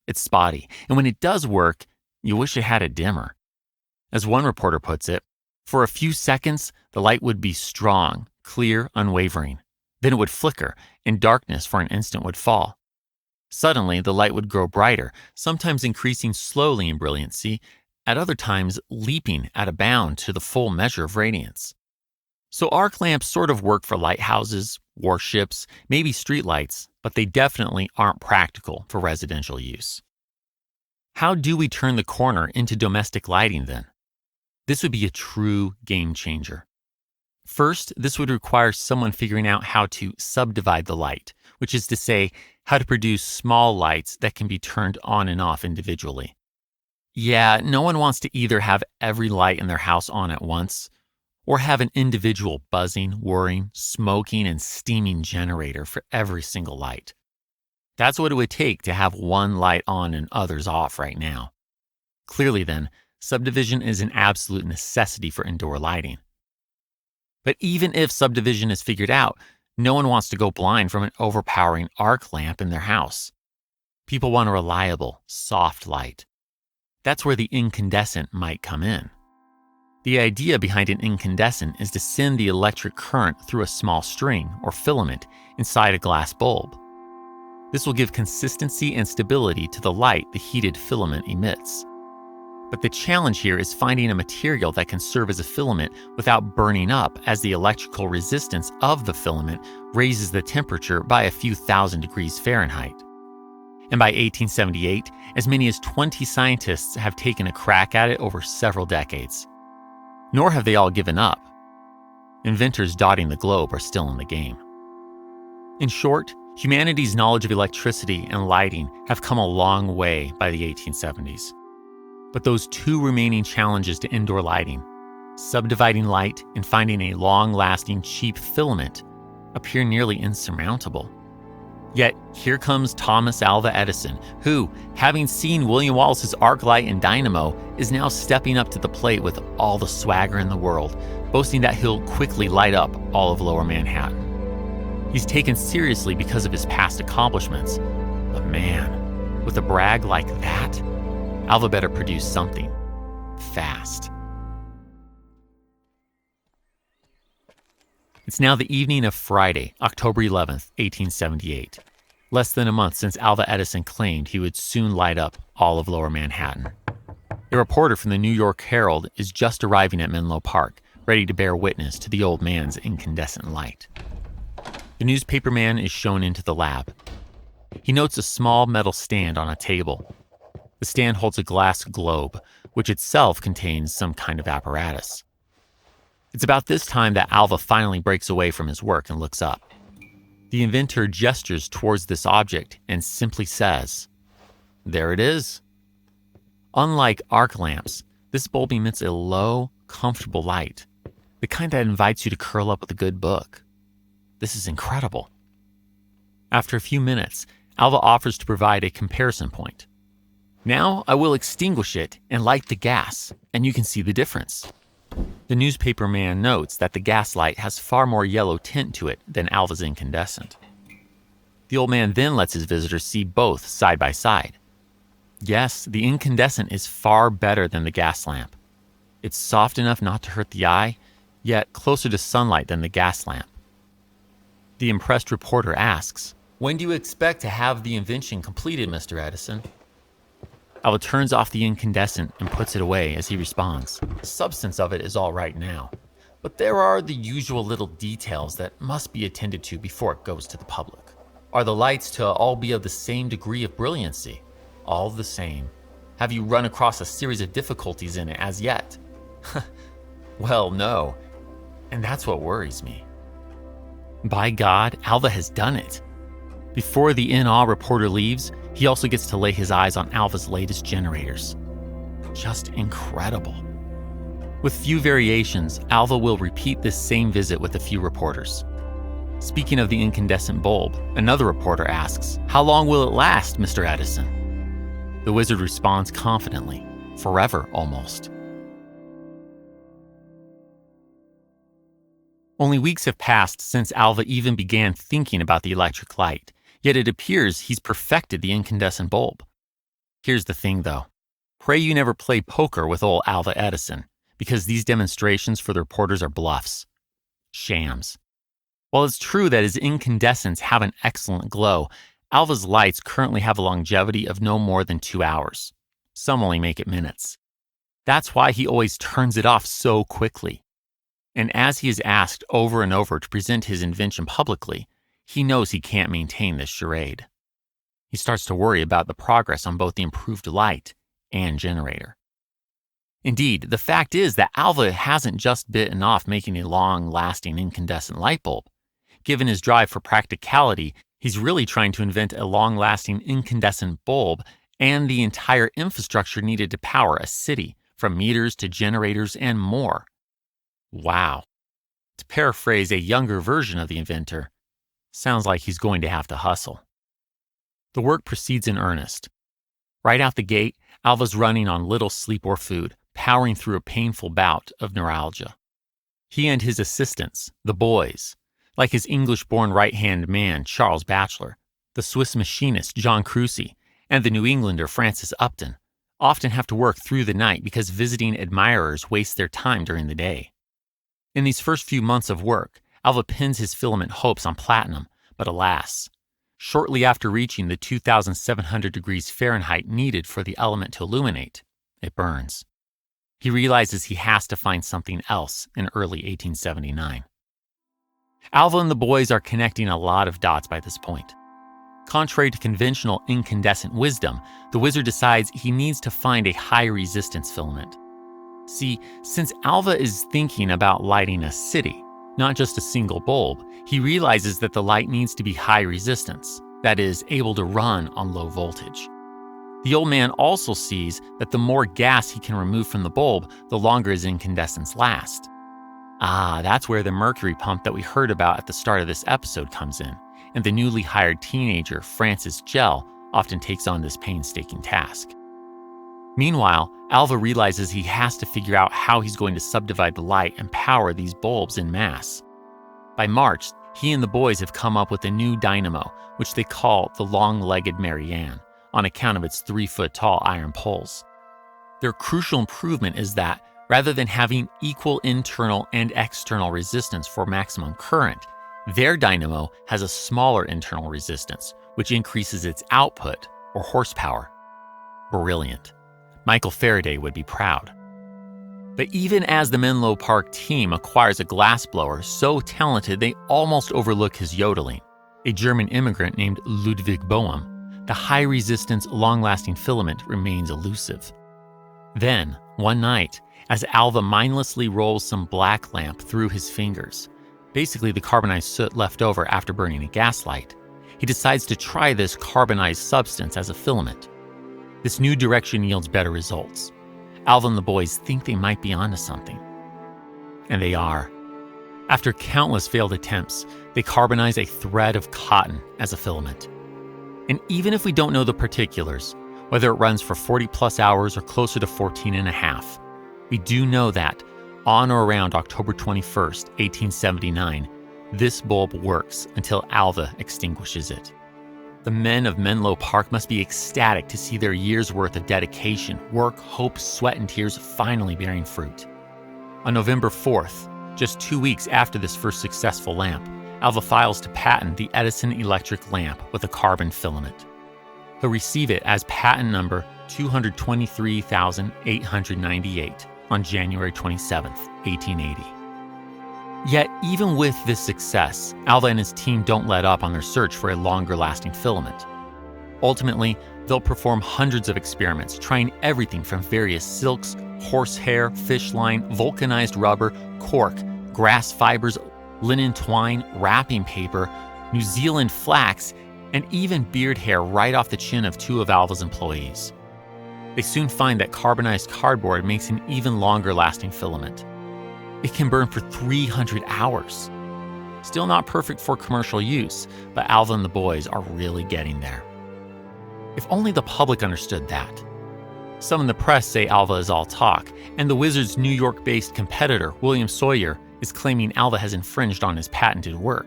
It's spotty, and when it does work, you wish it had a dimmer. As one reporter puts it, for a few seconds, the light would be strong, clear, unwavering. Then it would flicker, and darkness for an instant would fall. Suddenly, the light would grow brighter, sometimes increasing slowly in brilliancy, at other times leaping at a bound to the full measure of radiance. So arc lamps sort of work for lighthouses, warships, maybe streetlights, but they definitely aren't practical for residential use. How do we turn the corner into domestic lighting then? This would be a true game changer. First, this would require someone figuring out how to subdivide the light, which is to say, how to produce small lights that can be turned on and off individually. Yeah, no one wants to either have every light in their house on at once, or have an individual buzzing, whirring, smoking, and steaming generator for every single light. That's what it would take to have one light on and others off right now. Clearly then, subdivision is an absolute necessity for indoor lighting. But even if subdivision is figured out, no one wants to go blind from an overpowering arc lamp in their house. People want a reliable, soft light. That's where the incandescent might come in. The idea behind an incandescent is to send the electric current through a small string or filament inside a glass bulb. This will give consistency and stability to the light the heated filament emits. But the challenge here is finding a material that can serve as a filament without burning up, as the electrical resistance of the filament raises the temperature by a few thousand degrees Fahrenheit. And by 1878, as many as 20 scientists have taken a crack at it over several decades. Nor have they all given up. Inventors dotting the globe are still in the game. In short, humanity's knowledge of electricity and lighting have come a long way by the 1870s. But those two remaining challenges to indoor lighting, subdividing light and finding a long-lasting, cheap filament, appear nearly insurmountable. Yet, here comes Thomas Alva Edison, who, having seen William Wallace's arc light and dynamo, is now stepping up to the plate with all the swagger in the world, boasting that he'll quickly light up all of Lower Manhattan. He's taken seriously because of his past accomplishments. But man, with a brag like that, Alva better produce something fast. It's now the evening of Friday, October 11th, 1878. Less than a month since Alva Edison claimed he would soon light up all of Lower Manhattan. A reporter from the New York Herald is just arriving at Menlo Park, ready to bear witness to the old man's incandescent light. The newspaperman is shown into the lab. He notes a small metal stand on a table. The stand holds a glass globe, which itself contains some kind of apparatus. It's about this time that Alva finally breaks away from his work and looks up. The inventor gestures towards this object and simply says, "There it is." Unlike arc lamps, this bulb emits a low, comfortable light, the kind that invites you to curl up with a good book. This is incredible. After a few minutes, Alva offers to provide a comparison point. Now I will extinguish it and light the gas, and you can see the difference. The newspaper man notes that the gas light has far more yellow tint to it than Alva's incandescent. The old man then lets his visitors see both side by side. Yes, the incandescent is far better than the gas lamp. It's soft enough not to hurt the eye, yet closer to sunlight than the gas lamp. The impressed reporter asks, "When do you expect to have the invention completed, Mr. Edison?" Alva turns off the incandescent and puts it away as he responds, "The substance of it is all right now, but there are the usual little details that must be attended to before it goes to the public. Are the lights to all be of the same degree of brilliancy? All the same. Have you run across a series of difficulties in it as yet?" Well, no. And that's what worries me. By God, Alva has done it. Before the in-awe reporter leaves, he also gets to lay his eyes on Alva's latest generators. Just incredible. With few variations, Alva will repeat this same visit with a few reporters. Speaking of the incandescent bulb, another reporter asks, "How long will it last, Mr. Edison?" The wizard responds confidently, "Forever, almost." Only weeks have passed since Alva even began thinking about the electric light, yet it appears he's perfected the incandescent bulb. Here's the thing, though. Pray you never play poker with old Alva Edison, because these demonstrations for the reporters are bluffs. Shams. While it's true that his incandescents have an excellent glow, Alva's lights currently have a longevity of no more than 2 hours. Some only make it minutes. That's why he always turns it off so quickly. And as he is asked over and over to present his invention publicly, he knows he can't maintain this charade. He starts to worry about the progress on both the improved light and generator. Indeed, the fact is that Alva hasn't just bitten off making a long-lasting incandescent light bulb. Given his drive for practicality, he's really trying to invent a long-lasting incandescent bulb and the entire infrastructure needed to power a city, from meters to generators and more. Wow. To paraphrase a younger version of the inventor, sounds like he's going to have to hustle. The work proceeds in earnest. Right out the gate, Alva's running on little sleep or food, powering through a painful bout of neuralgia. He and his assistants, the boys, like his English-born right-hand man, Charles Batchelor, the Swiss machinist, John Crucy, and the New Englander, Francis Upton, often have to work through the night because visiting admirers waste their time during the day. In these first few months of work, Alva pins his filament hopes on platinum, but alas, shortly after reaching the 2,700 degrees Fahrenheit needed for the element to illuminate, it burns. He realizes he has to find something else in early 1879. Alva and the boys are connecting a lot of dots by this point. Contrary to conventional incandescent wisdom, the wizard decides he needs to find a high-resistance filament. See, since Alva is thinking about lighting a city, not just a single bulb, he realizes that the light needs to be high resistance, that is, able to run on low voltage. The old man also sees that the more gas he can remove from the bulb, the longer his incandescents last. That's where the mercury pump that we heard about at the start of this episode comes in, and the newly hired teenager, Francis Gell, often takes on this painstaking task. Meanwhile, Alva realizes he has to figure out how he's going to subdivide the light and power these bulbs en masse. By March, he and the boys have come up with a new dynamo, which they call the Long-Legged Marianne, on account of its 3-foot-tall iron poles. Their crucial improvement is that, rather than having equal internal and external resistance for maximum current, their dynamo has a smaller internal resistance, which increases its output, or horsepower. Brilliant. Michael Faraday would be proud. But even as the Menlo Park team acquires a glassblower so talented they almost overlook his yodeling, a German immigrant named Ludwig Boehm, the high-resistance, long-lasting filament remains elusive. Then, one night, as Alva mindlessly rolls some black lamp through his fingers, basically the carbonized soot left over after burning a gaslight, he decides to try this carbonized substance as a filament. This new direction yields better results. Alva and the boys think they might be onto something. And they are. After countless failed attempts, they carbonize a thread of cotton as a filament. And even if we don't know the particulars, whether it runs for 40 plus hours or closer to 14 and a half. We do know that, on or around October 21st, 1879, this bulb works until Alva extinguishes it. The men of Menlo Park must be ecstatic to see their year's worth of dedication, work, hope, sweat, and tears finally bearing fruit. On November 4th, just 2 weeks after this first successful lamp, Alva files to patent the Edison electric lamp with a carbon filament. He'll receive it as patent number 223,898 on January 27, 1880. Yet, even with this success, Alva and his team don't let up on their search for a longer-lasting filament. Ultimately, they'll perform hundreds of experiments, trying everything from various silks, horsehair, fish line, vulcanized rubber, cork, grass fibers, linen twine, wrapping paper, New Zealand flax, and even beard hair right off the chin of 2 of Alva's employees. They soon find that carbonized cardboard makes an even longer-lasting filament. It can burn for 300 hours. Still not perfect for commercial use, but Alva and the boys are really getting there. If only the public understood that. Some in the press say Alva is all talk, and the Wizard's New York-based competitor, William Sawyer, is claiming Alva has infringed on his patented work.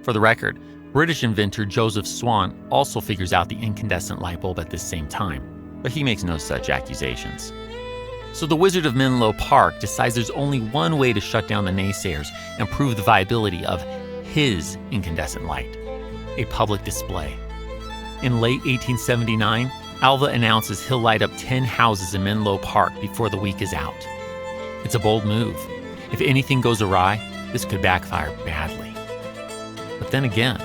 For the record, British inventor Joseph Swan also figures out the incandescent light bulb at this same time, but he makes no such accusations. So the Wizard of Menlo Park decides there's only one way to shut down the naysayers and prove the viability of his incandescent light: a public display. In late 1879, Alva announces he'll light up 10 houses in Menlo Park before the week is out. It's a bold move. If anything goes awry, this could backfire badly. But then again,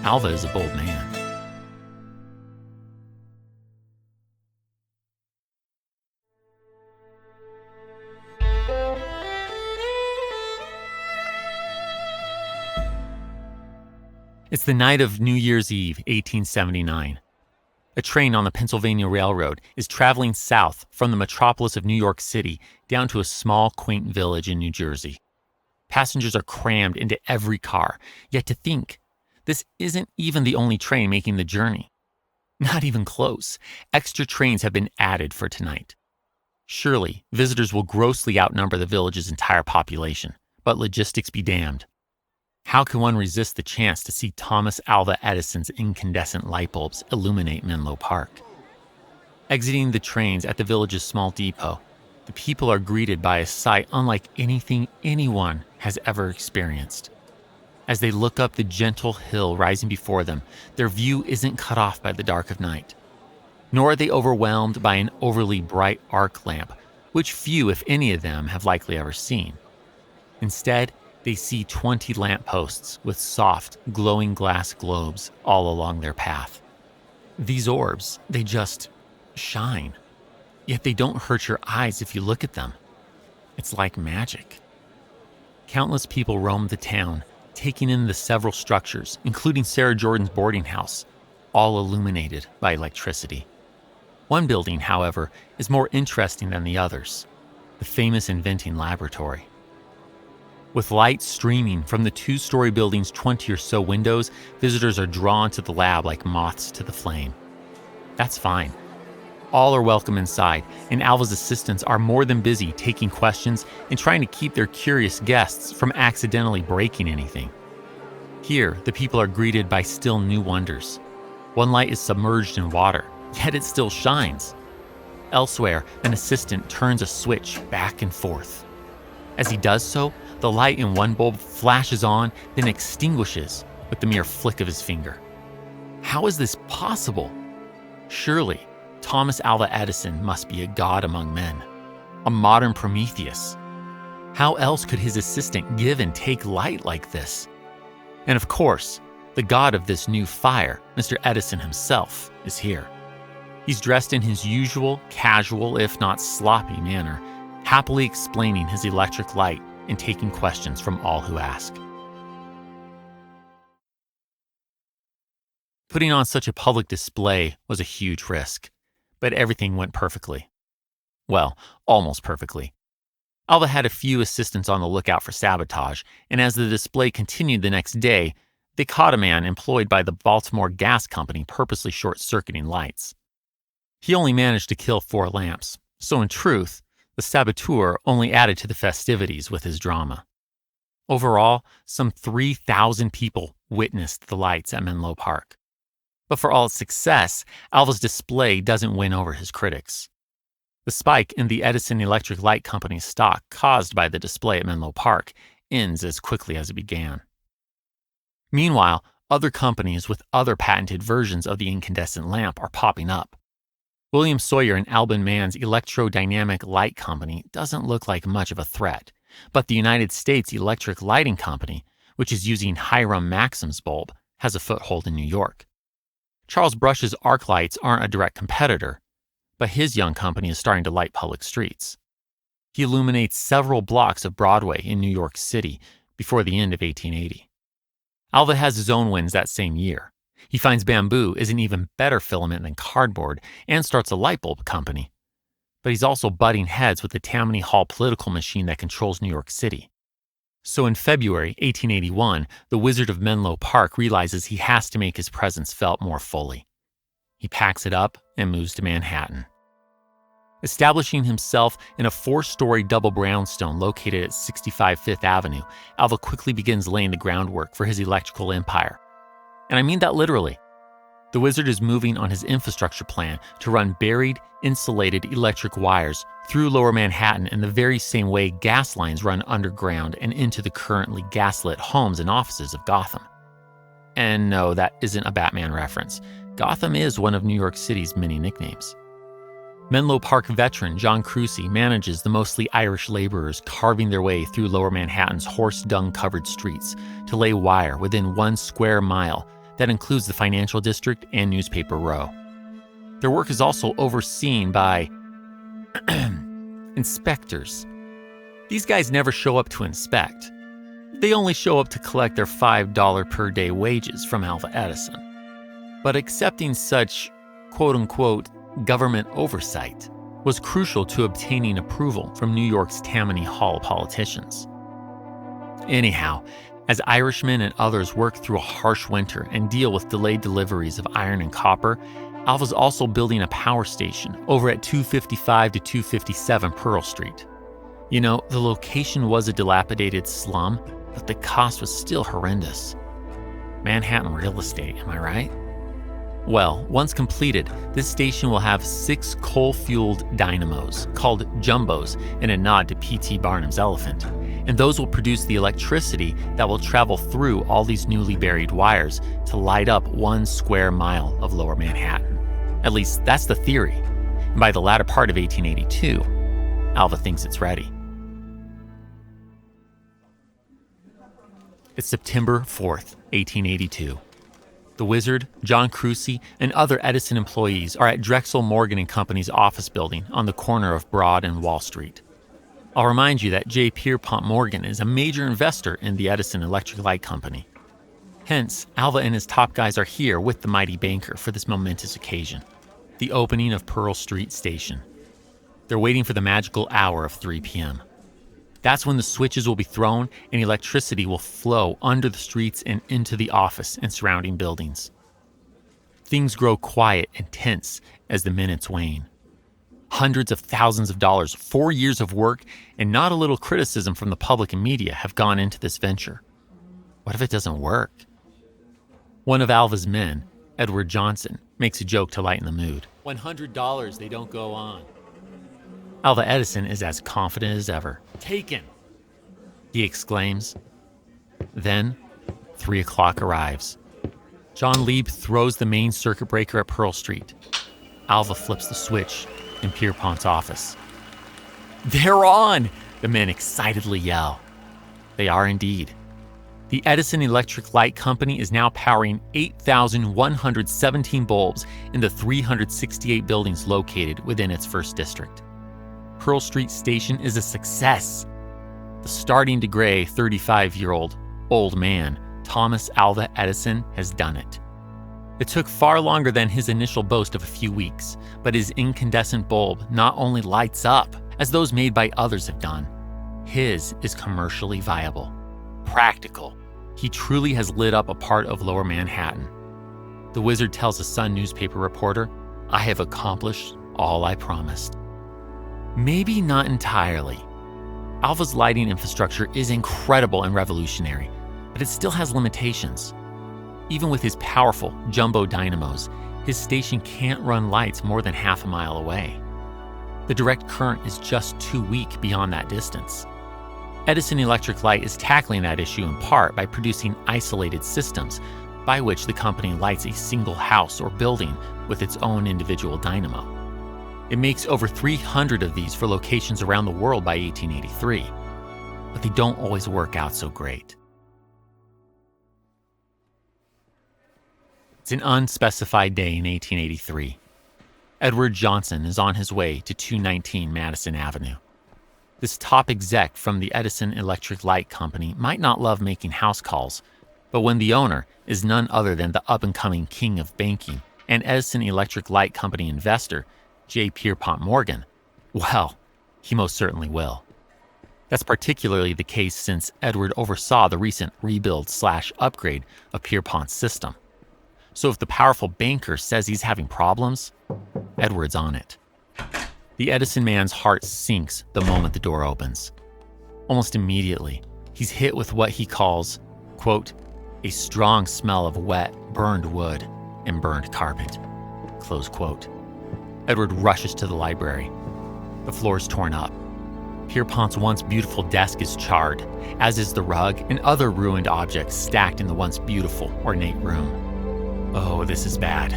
Alva is a bold man. It's the night of New Year's Eve, 1879. A train on the Pennsylvania Railroad is traveling south from the metropolis of New York City down to a small, quaint village in New Jersey. Passengers are crammed into every car, yet to think, this isn't even the only train making the journey. Not even close. Extra trains have been added for tonight. Surely, visitors will grossly outnumber the village's entire population, but logistics be damned. How can one resist the chance to see Thomas Alva Edison's incandescent light bulbs illuminate Menlo Park? Exiting the trains at the village's small depot, the people are greeted by a sight unlike anything anyone has ever experienced. As they look up the gentle hill rising before them, their view isn't cut off by the dark of night. Nor are they overwhelmed by an overly bright arc lamp, which few, if any of them, have likely ever seen. Instead, they see 20 lampposts with soft, glowing glass globes all along their path. These orbs, they just shine. Yet they don't hurt your eyes if you look at them. It's like magic. Countless people roam the town, taking in the several structures, including Sarah Jordan's boarding house, all illuminated by electricity. One building, however, is more interesting than the others: the famous inventing laboratory. With light streaming from the 2-story building's 20 or so windows, visitors are drawn to the lab like moths to the flame. That's fine. All are welcome inside, and Alva's assistants are more than busy taking questions and trying to keep their curious guests from accidentally breaking anything. Here, the people are greeted by still new wonders. One light is submerged in water, yet it still shines. Elsewhere, an assistant turns a switch back and forth. As he does so, the light in one bulb flashes on, then extinguishes with the mere flick of his finger. How is this possible? Surely, Thomas Alva Edison must be a god among men, a modern Prometheus. How else could his assistant give and take light like this? And of course, the god of this new fire, Mr. Edison himself, is here. He's dressed in his usual, casual, if not sloppy manner, happily explaining his electric light and taking questions from all who ask. Putting on such a public display was a huge risk, but everything went perfectly. Well, almost perfectly. Alva had a few assistants on the lookout for sabotage, and as the display continued the next day, they caught a man employed by the Baltimore Gas Company purposely short-circuiting lights. He only managed to kill 4 lamps, so in truth, the saboteur only added to the festivities with his drama. Overall, some 3,000 people witnessed the lights at Menlo Park. But for all its success, Alva's display doesn't win over his critics. The spike in the Edison Electric Light Company's stock caused by the display at Menlo Park ends as quickly as it began. Meanwhile, other companies with other patented versions of the incandescent lamp are popping up. William Sawyer and Alban Mann's Electrodynamic Light Company doesn't look like much of a threat, but the United States Electric Lighting Company, which is using Hiram Maxim's bulb, has a foothold in New York. Charles Brush's arc lights aren't a direct competitor, but his young company is starting to light public streets. He illuminates several blocks of Broadway in New York City before the end of 1880. Alva has his own wins that same year. He finds bamboo is an even better filament than cardboard and starts a light bulb company. But he's also butting heads with the Tammany Hall political machine that controls New York City. So in February 1881, the Wizard of Menlo Park realizes he has to make his presence felt more fully. He packs it up and moves to Manhattan. Establishing himself in a 4-story double brownstone located at 65 Fifth Avenue, Alva quickly begins laying the groundwork for his electrical empire. And I mean that literally. The Wizard is moving on his infrastructure plan to run buried, insulated electric wires through Lower Manhattan in the very same way gas lines run underground and into the currently gaslit homes and offices of Gotham. And no, that isn't a Batman reference. Gotham is one of New York City's many nicknames. Menlo Park veteran John Crucy manages the mostly Irish laborers carving their way through Lower Manhattan's horse-dung-covered streets to lay wire within 1 square mile that includes the financial district and newspaper row. Their work is also overseen by inspectors. These guys never show up to inspect. They only show up to collect their $5 per day wages from Alva Edison. But accepting such, quote-unquote, government oversight was crucial to obtaining approval from New York's Tammany Hall politicians. Anyhow, as Irishmen and others work through a harsh winter and deal with delayed deliveries of iron and copper, Alva's also building a power station over at 255 to 257 Pearl Street. You know, the location was a dilapidated slum, but the cost was still horrendous. Manhattan real estate, am I right? Well, once completed, this station will have 6 coal-fueled dynamos, called jumbos in a nod to P.T. Barnum's elephant, and those will produce the electricity that will travel through all these newly buried wires to light up 1 square mile of Lower Manhattan. At least, that's the theory. And by the latter part of 1882, Alva thinks it's ready. It's September 4th, 1882. The Wizard, John Crucy, and other Edison employees are at Drexel Morgan & Company's office building on the corner of Broad and Wall Street. I'll remind you that J. Pierpont Morgan is a major investor in the Edison Electric Light Company. Hence, Alva and his top guys are here with the mighty banker for this momentous occasion, the opening of Pearl Street Station. They're waiting for the magical hour of 3 p.m. That's when the switches will be thrown and electricity will flow under the streets and into the office and surrounding buildings. Things grow quiet and tense as the minutes wane. Hundreds of thousands of dollars, 4 years of work, and not a little criticism from the public and media have gone into this venture. What if it doesn't work? One of Alva's men, Edward Johnson, makes a joke to lighten the mood. $100, they don't go on. Alva Edison is as confident as ever. Taken, he exclaims. Then, 3 o'clock arrives. John Lieb throws the main circuit breaker at Pearl Street. Alva flips the switch in Pierpont's office. They're on! The men excitedly yell. They are indeed. The Edison Electric Light Company is now powering 8,117 bulbs in the 368 buildings located within its first district. Pearl Street Station is a success. The starting to gray 35-year-old old man, Thomas Alva Edison, has done it. It took far longer than his initial boast of a few weeks, but his incandescent bulb not only lights up, as those made by others have done, his is commercially viable, practical. He truly has lit up a part of Lower Manhattan. The Wizard tells a Sun newspaper reporter, I have accomplished all I promised. Maybe not entirely. Alva's lighting infrastructure is incredible and revolutionary, but it still has limitations. Even with his powerful jumbo dynamos, his station can't run lights more than half a mile away. The direct current is just too weak beyond that distance. Edison Electric Light is tackling that issue in part by producing isolated systems by which the company lights a single house or building with its own individual dynamo. It makes over 300 of these for locations around the world by 1883, but they don't always work out so great. It's an unspecified day in 1883. Edward Johnson is on his way to 219 Madison Avenue. This top exec from the Edison Electric Light Company might not love making house calls, but when the owner is none other than the up-and-coming king of banking and Edison Electric Light Company investor, J. Pierpont Morgan, well, he most certainly will. That's particularly the case since Edward oversaw the recent rebuild/upgrade of Pierpont's system. So if the powerful banker says he's having problems, Edward's on it. The Edison man's heart sinks the moment the door opens. Almost immediately, he's hit with what he calls, quote, a strong smell of wet, burned wood and burned carpet, close quote. Edward rushes to the library. The floor is torn up. Pierpont's once beautiful desk is charred, as is the rug and other ruined objects stacked in the once beautiful, ornate room. Oh, this is bad.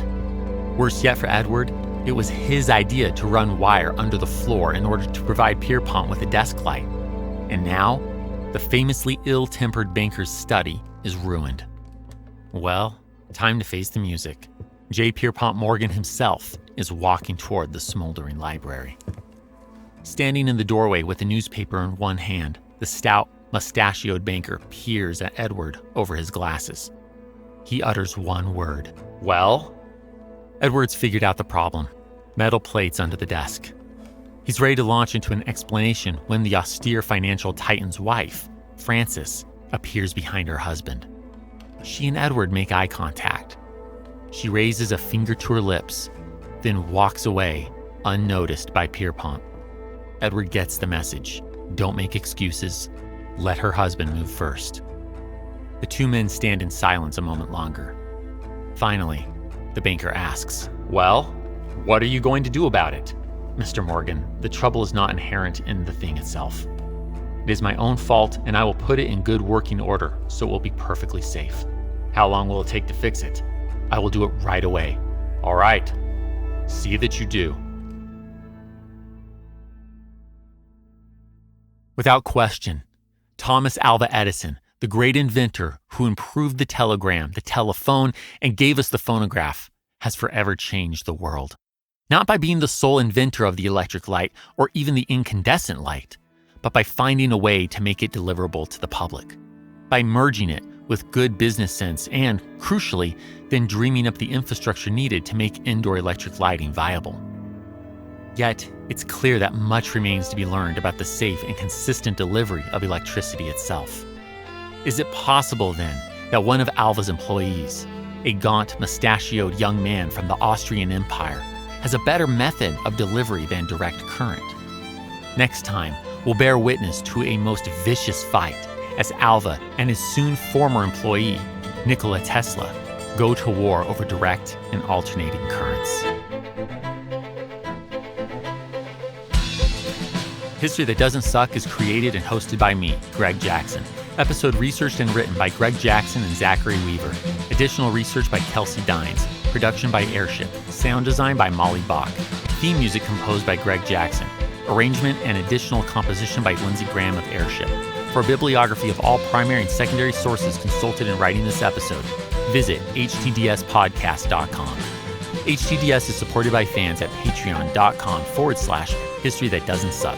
Worse yet for Edward, it was his idea to run wire under the floor in order to provide Pierpont with a desk light. And now, the famously ill-tempered banker's study is ruined. Well, time to face the music. J. Pierpont Morgan himself is walking toward the smoldering library. Standing in the doorway with a newspaper in one hand, the stout, mustachioed banker peers at Edward over his glasses. He utters one word. Well? Edward's figured out the problem. Metal plates under the desk. He's ready to launch into an explanation when the austere financial titan's wife, Frances, appears behind her husband. She and Edward make eye contact. She raises a finger to her lips, then walks away, unnoticed by Pierpont. Edward gets the message. Don't make excuses. Let her husband move first. The two men stand in silence a moment longer. Finally, the banker asks, Well, what are you going to do about it? Mr. Morgan, the trouble is not inherent in the thing itself. It is my own fault, and I will put it in good working order so it will be perfectly safe. How long will it take to fix it? I will do it right away. All right. See that you do. Without question, Thomas Alva Edison, the great inventor who improved the telegram, the telephone, and gave us the phonograph, has forever changed the world. Not by being the sole inventor of the electric light or even the incandescent light, but by finding a way to make it deliverable to the public, by merging it with good business sense and, crucially, then dreaming up the infrastructure needed to make indoor electric lighting viable. Yet, it's clear that much remains to be learned about the safe and consistent delivery of electricity itself. Is it possible, then, that one of Alva's employees, a gaunt, mustachioed young man from the Austrian Empire, has a better method of delivery than direct current? Next time, we'll bear witness to a most vicious fight as Alva and his soon former employee, Nikola Tesla, go to war over direct and alternating currents. History That Doesn't Suck is created and hosted by me, Greg Jackson. Episode researched and written by Greg Jackson and Zachary Weaver. Additional research by Kelsey Dines. Production by Airship. Sound design by Molly Bach. Theme music composed by Greg Jackson. Arrangement and additional composition by Lindsey Graham of Airship. For a bibliography of all primary and secondary sources consulted in writing this episode, visit htdspodcast.com. HTDS is supported by fans at patreon.com/History That Doesn't Suck.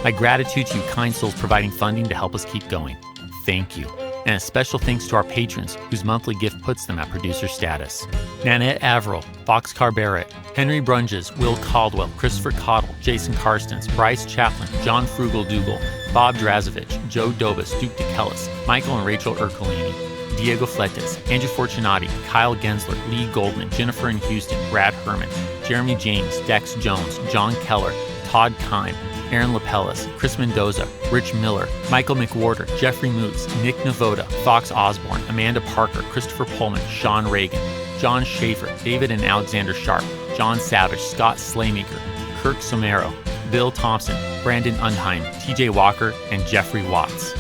My gratitude to you kind souls providing funding to help us keep going. Thank you. And a special thanks to our patrons, whose monthly gift puts them at producer status. Nanette Averill, Boxcar Barrett, Henry Brunges, Will Caldwell, Christopher Cottle, Jason Karstens, Bryce Chaplin, John Frugal Dougal, Bob Drazovich, Joe Dobas, Duke DeKellis, Michael and Rachel Ercolini, Diego Fletes, Andrew Fortunati, Kyle Gensler, Lee Goldman, Jennifer in Houston, Brad Herman, Jeremy James, Dex Jones, John Keller, Todd Kime, Aaron Lapellis, Chris Mendoza, Rich Miller, Michael McWhorter, Jeffrey Moots, Nick Navoda, Fox Osborne, Amanda Parker, Christopher Pullman, Sean Reagan, John Schaefer, David and Alexander Sharp, John Savage, Scott Slaymaker, Kirk Somero, Bill Thompson, Brandon Undheim, TJ Walker, and Jeffrey Watts.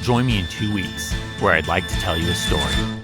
Join me in 2 weeks, where I'd like to tell you a story.